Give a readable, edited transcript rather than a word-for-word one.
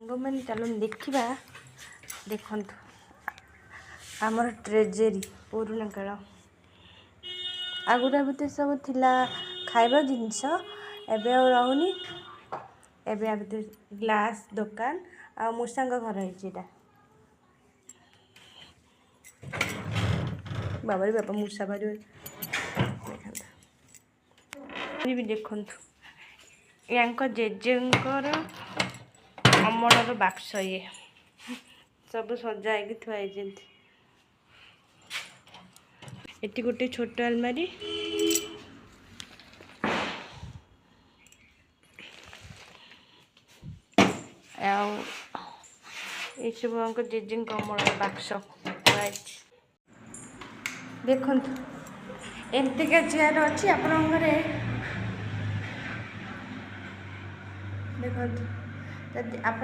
मैंने चलो देखा देखु आमर ट्रेजेरी पुराना काल आगुरा भितर सब थिला खाइबा जिनिस एबे आ रहूनी एबे आ भितर ग्लास दुकान आ मूसांग घर है बाबा रे बाबा मूसा बारी भी देखु या जेजेंकर अमर बाक्स ये सब सजाई थुआई एटी गोटे छोट अलमारी सब जेजे अमर बाक्स देखु एमतीका चेयर अच्छी आपण घरे देखो आप